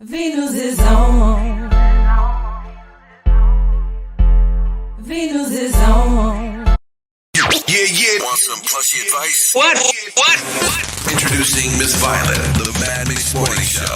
Venus is on. Venus is on. Yeah. Want some plushy advice? What? Introducing Miss Violet, the Mad Mix Morning Show.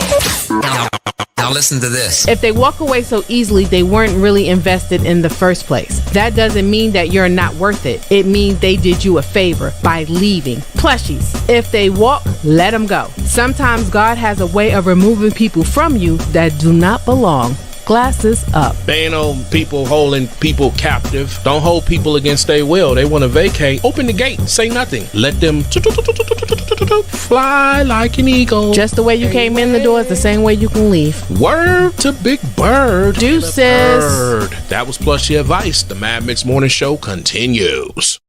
Now listen to this. If they walk away so easily, they weren't really invested in the first place. That doesn't mean that you're not worth it. It means they did you a favor by leaving. Plushies, if they walk, let them go. Sometimes God has a way of removing people from you that do not belong. Glasses up. They ain't no people holding people captive. Don't hold people against their will. They want to vacate. Open the gate. Say nothing. Let them fly like an eagle. Just the way you came in the door is the same way you can leave. Word to Big Bird. Deuces. Bird. That was Plushy Advice. The Mad Mix Morning Show continues.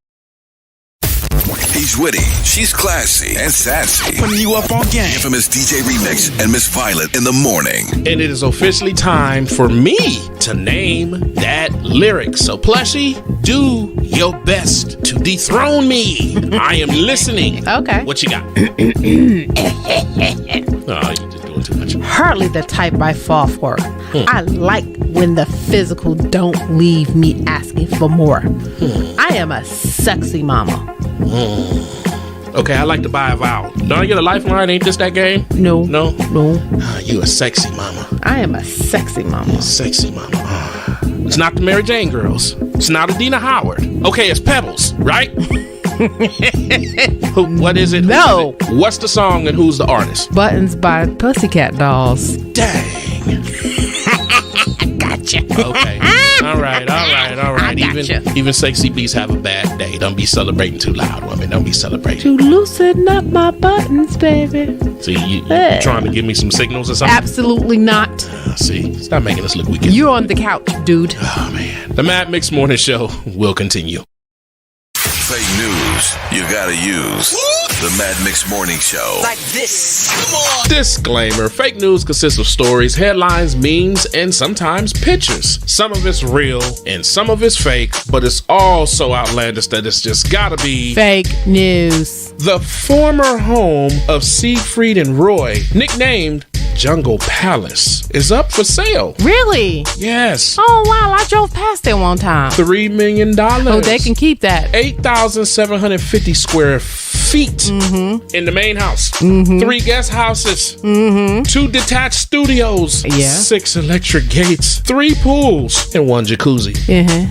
He's witty, she's classy, and sassy. Putting you up on game. Infamous DJ Remix and Miss Violet in the morning. And it is officially time for me to name that lyric. So Plushy, do your best to dethrone me. I am listening. Okay. What you got? Oh, you just doing too much. Hardly the type I fall for. I like when the physical don't leave me asking for more. I am a sexy mama. Okay, I like to buy a vowel. Don't I get a lifeline? Ain't this that game? No. You a sexy mama. I am a sexy mama. Sexy mama. It's not the Mary Jane Girls. It's not Adina Howard. Okay, it's Pebbles, right? What is it? No. What's the song and who's the artist? Buttons by Pussycat Dolls. Dang. Gotcha. Okay. All right. I gotcha. Even sexy bees have a bad day. Don't be celebrating too loud, woman. Don't be celebrating. To loosen up my buttons, baby. See, you trying to give me some signals or something? Absolutely not. See, stop making us look weak. You're on the couch, dude. Oh, man. The Mad Mix Morning Show will continue. Fake news you gotta use. The Mad Mix Morning Show. Like this. Come on. Disclaimer: fake news consists of stories, headlines, memes, and sometimes pictures. Some of it's real and some of it's fake, but it's all so outlandish that it's just gotta be fake news. The former home of Siegfried and Roy, nicknamed Jungle Palace, is up for sale. Really? Yes. Oh, wow. I drove past there one time. $3 million. Oh, they can keep that. 8,750 square feet in the main house. 3 guest houses. 2 detached studios. Yeah. 6 electric gates. 3 pools. And 1 jacuzzi.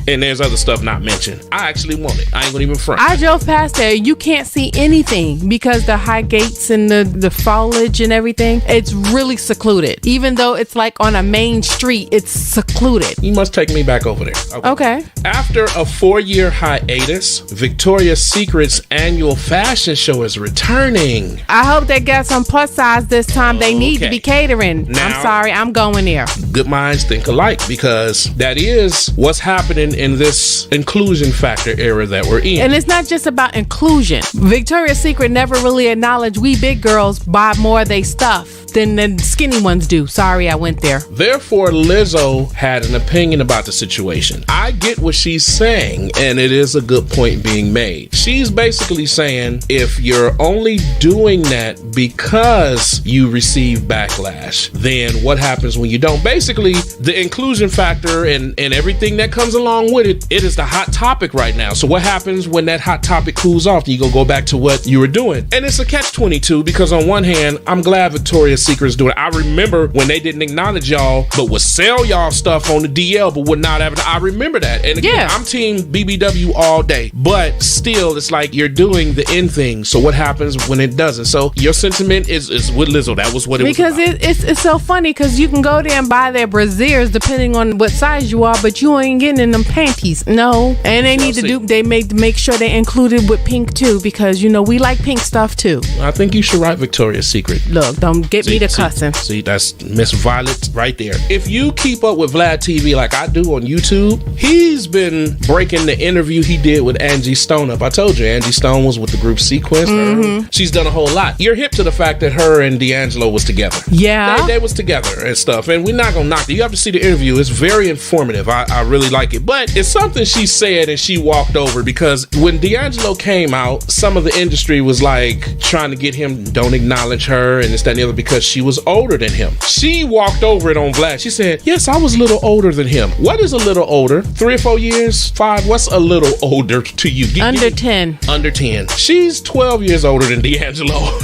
And there's other stuff not mentioned. I actually want it. I ain't gonna even front. I drove past there. You can't see anything because the high gates and the foliage and everything. It's really secluded. Even though it's like on a main street, it's secluded. You must take me back over there. Okay. After a 4-year hiatus, Victoria's Secret's annual fashion show is returning. I hope they got some plus size this time. They need to be catering. Now, I'm sorry, I'm going there. Good minds think alike, because that is what's happening in this inclusion factor era that we're in. And it's not just about inclusion. Victoria's Secret never really acknowledged we big girls buy more of they stuff than the skinny ones do. Sorry, I went there. Therefore, Lizzo had an opinion about the situation. I get what she's saying, and it is a good point being made. She's basically saying, if you're only doing that because you receive backlash, then what happens when you don't? Basically, the inclusion factor and everything that comes along with it, it is the hot topic right now. So what happens when that hot topic cools off? You go back to what you were doing. And it's a catch-22, because on one hand, I'm glad Victoria's Secret's doing it. I remember when they didn't acknowledge y'all, but would sell y'all stuff on the DL, but would not have it. I remember that. And again, I'm team BBW all day, but still, it's like you're doing the end thing. So what happens when it doesn't? So your sentiment is with Lizzo. That was what it was about. Because it's so funny, because you can go there and buy their brasiers depending on what size you are, but you ain't getting in them panties. No. And they need to do, they make sure they include it with pink too, because we like pink stuff too. I think you should write Victoria's Secret. Look, don't get me to cussing. See, that's Miss Violet right there. If you keep up with Vlad TV like I do on YouTube, he's been breaking the interview he did with Angie Stone up. I told you, Angie Stone was with the group Sequence. She's done a whole lot. You're hip to the fact that her and D'Angelo was together. Yeah. They was together and stuff, and we're not gonna knock it. You have to see the interview. It's very informative. I really like it. But it's something she said and she walked over, because when D'Angelo came out, some of the industry was like trying to get him, don't acknowledge her and this, that, and the other, because she was older than him. She walked over it on blast. She said, yes, I was a little older than him. What is a little older? 3 or 4 years? 5? What's a little older to you? Under 10. Under 10. She's 12 years older than D'Angelo.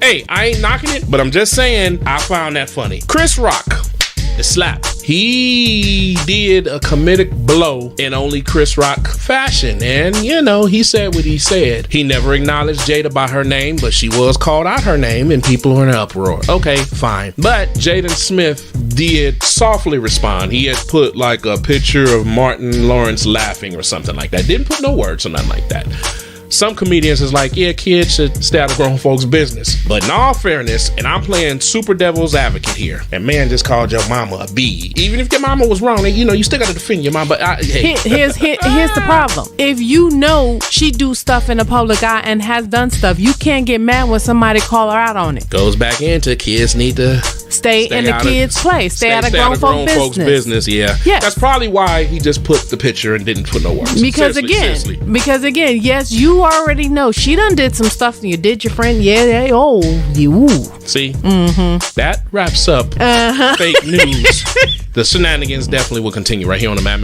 Hey, I ain't knocking it, but I'm just saying I found that funny. Chris Rock, the slap. He did a comedic blow in only Chris Rock fashion. And, you know, he said what he said. He never acknowledged Jada by her name, but she was called out her name and people were in an uproar. Okay, fine. But Jaden Smith did softly respond. He had put like a picture of Martin Lawrence laughing or something like that. Didn't put no words or nothing like that. Some comedians is like, yeah, kids should stay out of grown folks' business. But in all fairness, and I'm playing super devil's advocate here, and man just called your mama a B. Even if your mama was wrong, you know, you still got to defend your mama. But hey. Here's the problem. If you know she do stuff in the public eye and has done stuff, you can't get mad when somebody call her out on it. Goes back into kids need to stay in the kids' place. Stay out of grown folks' business. Yeah. Yes. That's probably why he just put the picture and didn't put no words. Because again, yes, you already know she done did some stuff and you did your friend. Yeah, you. See? That wraps up fake news. The shenanigans definitely will continue right here on the Mad